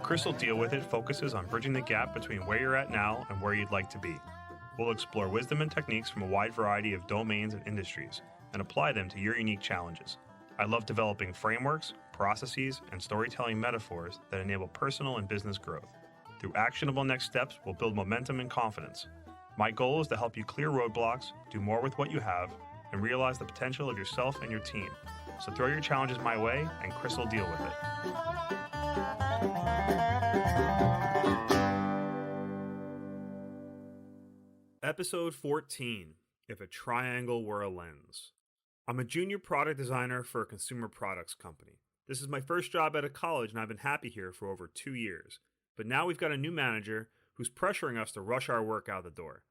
Crystal Deal With It focuses on bridging the gap between where you're at now and where you'd like to be. We'll explore wisdom and techniques from a wide variety of domains and industries and apply them to your unique challenges. I love developing frameworks, processes, and storytelling metaphors that enable personal and business growth. Through actionable next steps, we'll build momentum and confidence. My goal is to help you clear roadblocks, do more with what you have, and realize the potential of yourself and your team. So throw your challenges my way, and Chris will deal with it. Episode 14, If a Triangle Were a Lens. I'm a junior product designer for a consumer products company. This is my first job out of college, and I've been happy here for over 2 years. But now we've got a new manager who's pressuring us to rush our work out the door.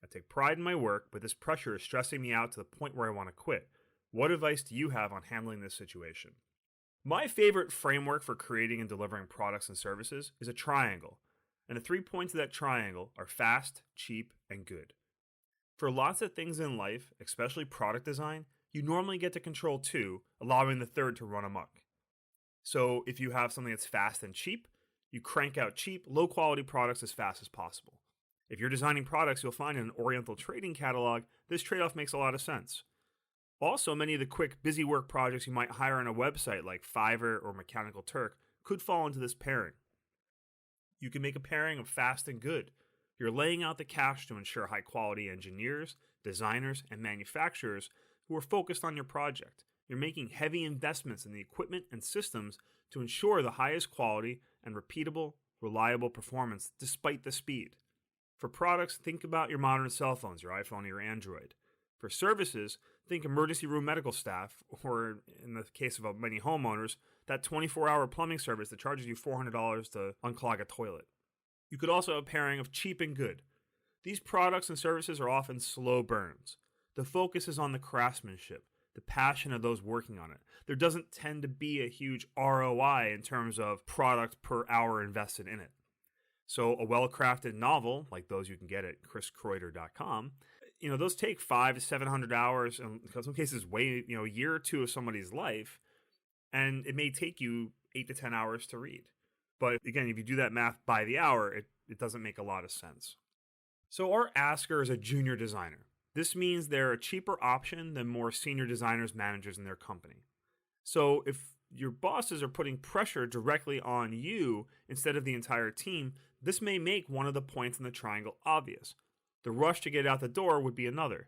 I take pride in my work, but this pressure is stressing me out to the point where I want to quit. What advice do you have on handling this situation? My favorite framework for creating and delivering products and services is a triangle, and the 3 points of that triangle are fast, cheap, and good. For lots of things in life, especially product design, you normally get to control 2, allowing the third to run amok. So if you have something that's fast and cheap, you crank out cheap, low-quality products as fast as possible. If you're designing products you'll find in an Oriental trading catalog, this trade-off makes a lot of sense. Also, many of the quick, busy work projects you might hire on a website like Fiverr or Mechanical Turk could fall into this pairing. You can make a pairing of fast and good. You're laying out the cash to ensure high-quality engineers, designers, and manufacturers who are focused on your project. You're making heavy investments in the equipment and systems to ensure the highest quality and repeatable, reliable performance despite the speed. For products, think about your modern cell phones, your iPhone or your Android. For services, think emergency room medical staff, or in the case of many homeowners, that 24-hour plumbing service that charges you $400 to unclog a toilet. You could also have a pairing of cheap and good. These products and services are often slow burns. The focus is on the craftsmanship, the passion of those working on it. There doesn't tend to be a huge ROI in terms of product per hour invested in it. So a well-crafted novel, like those you can get at chriskroiter.com, those take 500 to 700 hours, and in some cases, a year or two of somebody's life, and it may take you 8 to 10 hours to read. But again, if you do that math by the hour, it doesn't make a lot of sense. So our asker is a junior designer. This means they're a cheaper option than more senior designers, managers in their company. So if your bosses are putting pressure directly on you instead of the entire team, this may make one of the points in the triangle obvious. The rush to get out the door would be another.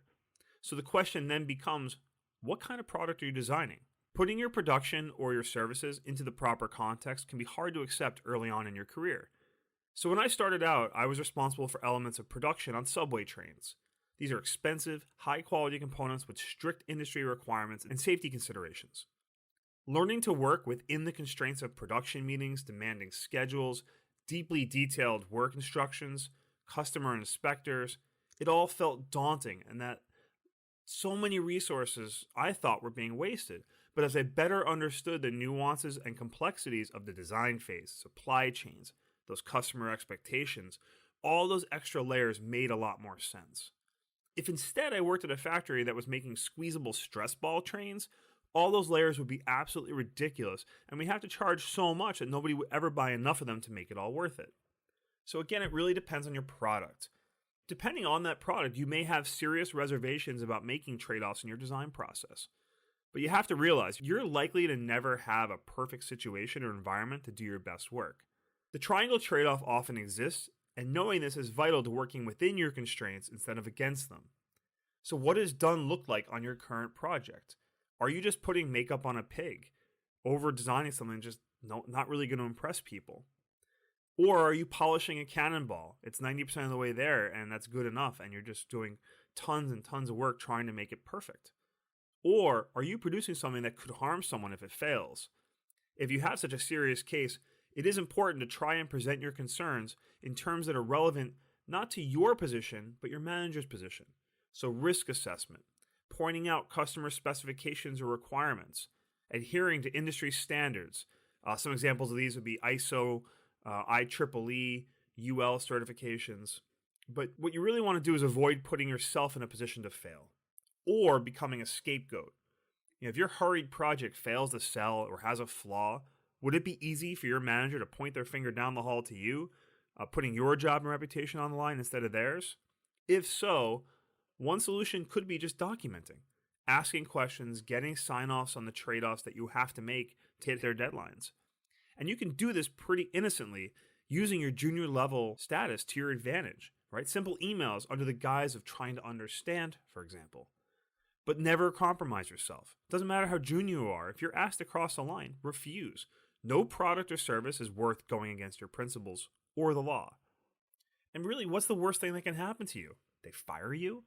So the question then becomes, what kind of product are you designing? Putting your production or your services into the proper context can be hard to accept early on in your career. So when I started out, I was responsible for elements of production on subway trains. These are expensive, high-quality components with strict industry requirements and safety considerations. Learning to work within the constraints of production meetings, demanding schedules, deeply detailed work instructions, customer inspectors, it all felt daunting, and that so many resources I thought were being wasted. But as I better understood the nuances and complexities of the design phase, supply chains, those customer expectations, all those extra layers made a lot more sense. If instead I worked at a factory that was making squeezable stress ball trains, all those layers would be absolutely ridiculous, and we'd have to charge so much that nobody would ever buy enough of them to make it all worth it. So again, it really depends on your product. Depending on that product, you may have serious reservations about making trade-offs in your design process. But you have to realize you're likely to never have a perfect situation or environment to do your best work. The triangle trade-off often exists, and knowing this is vital to working within your constraints instead of against them. So what does done look like on your current project? Are you just putting makeup on a pig? Over-designing something just not really going to impress people? Or are you polishing a cannonball? It's 90% of the way there, and that's good enough, and you're just doing tons and tons of work trying to make it perfect. Or are you producing something that could harm someone if it fails? If you have such a serious case, it is important to try and present your concerns in terms that are relevant not to your position, but your manager's position. So risk assessment, pointing out customer specifications or requirements, adhering to industry standards. Some examples of these would be ISO, IEEE, UL certifications. But what you really want to do is avoid putting yourself in a position to fail or becoming a scapegoat. If your hurried project fails to sell or has a flaw, Would it be easy for your manager to point their finger down the hall to you, putting your job and reputation on the line instead of theirs? If so, one solution could be just documenting, asking questions, getting sign-offs on the trade-offs that you have to make to hit their deadlines. And you can do this pretty innocently using your junior level status to your advantage, right? Simple emails under the guise of trying to understand, for example. But never compromise yourself. Doesn't matter how junior you are. If you're asked to cross a line, refuse. No product or service is worth going against your principles or the law. And really, what's the worst thing that can happen to you? They fire you?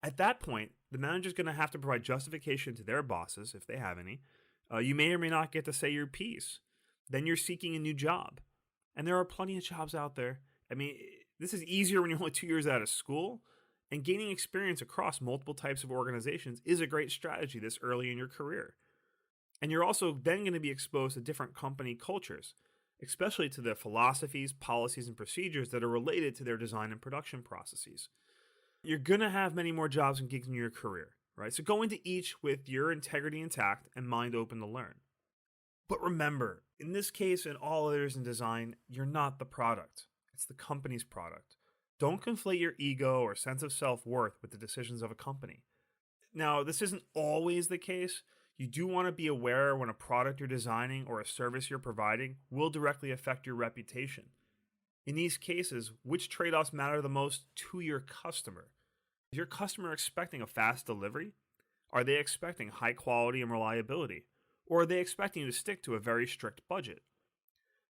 At that point, the manager's going to have to provide justification to their bosses, if they have any. You may or may not get to say your piece. Then you're seeking a new job. And there are plenty of jobs out there. I mean, this is easier when you're only 2 years out of school. And gaining experience across multiple types of organizations is a great strategy this early in your career. And you're also then going to be exposed to different company cultures, especially to the philosophies, policies, and procedures that are related to their design and production processes. You're going to have many more jobs and gigs in your career, right? So go into each with your integrity intact and mind open to learn. But remember, in this case and all others in design, you're not the product. It's the company's product. Don't conflate your ego or sense of self-worth with the decisions of a company. Now, this isn't always the case. You do want to be aware when a product you're designing or a service you're providing will directly affect your reputation. In these cases, which trade-offs matter the most to your customer? Is your customer expecting a fast delivery? Are they expecting high quality and reliability? Or are they expecting you to stick to a very strict budget?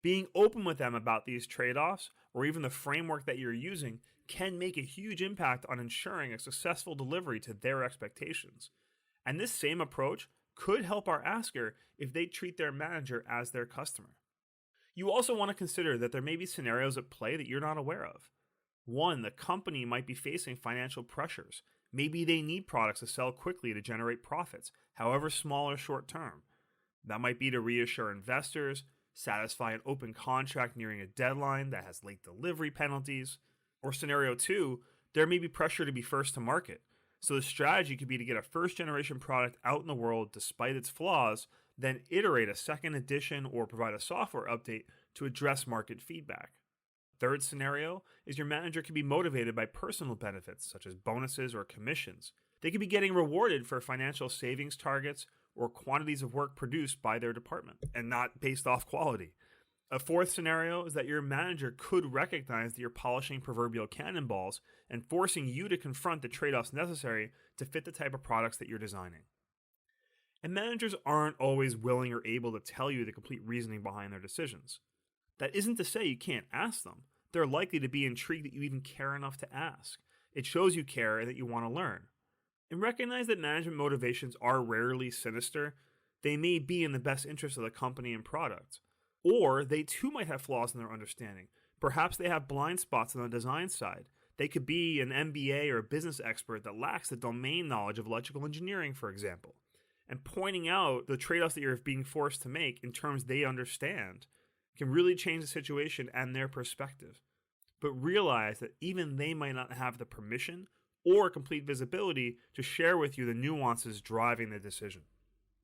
Being open with them about these trade-offs, or even the framework that you're using, can make a huge impact on ensuring a successful delivery to their expectations. And this same approach could help our asker if they treat their manager as their customer. You also want to consider that there may be scenarios at play that you're not aware of. One, the company might be facing financial pressures. Maybe they need products to sell quickly to generate profits, however small or short term. That might be to reassure investors, satisfy an open contract nearing a deadline that has late delivery penalties. Or scenario two, there may be pressure to be first to market. So the strategy could be to get a first-generation product out in the world despite its flaws, then iterate a second edition or provide a software update to address market feedback. Third scenario is your manager can be motivated by personal benefits such as bonuses or commissions. They could be getting rewarded for financial savings targets or quantities of work produced by their department and not based off quality. A fourth scenario is that your manager could recognize that you're polishing proverbial cannonballs and forcing you to confront the trade-offs necessary to fit the type of products that you're designing. And managers aren't always willing or able to tell you the complete reasoning behind their decisions. That isn't to say you can't ask them. They're likely to be intrigued that you even care enough to ask. It shows you care and that you want to learn. And recognize that management motivations are rarely sinister. They may be in the best interest of the company and product. Or they too might have flaws in their understanding. Perhaps they have blind spots on the design side. They could be an MBA or a business expert that lacks the domain knowledge of electrical engineering, for example. And pointing out the trade-offs that you're being forced to make in terms they understand can really change the situation and their perspective. But realize that even they might not have the permission or complete visibility to share with you the nuances driving the decision.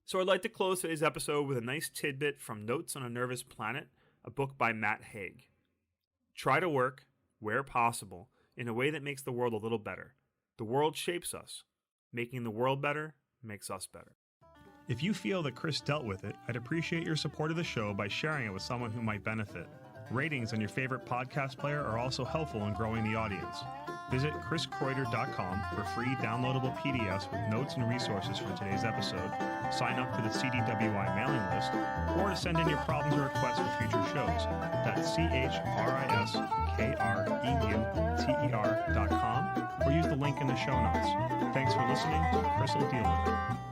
So I'd like to close today's episode with a nice tidbit from Notes on a Nervous Planet, a book by Matt Haig. Try to work, where possible, in a way that makes the world a little better. The world shapes us. Making the world better makes us better. If you feel that Chris dealt with it, I'd appreciate your support of the show by sharing it with someone who might benefit. Ratings on your favorite podcast player are also helpful in growing the audience. Visit chriskreuter.com for free downloadable PDFs with notes and resources from today's episode, sign up for the CDWI mailing list, or to send in your problems or requests for future shows. That's CHRISKREUTER.com or use the link in the show notes. Thanks for listening. Chris will deal with it.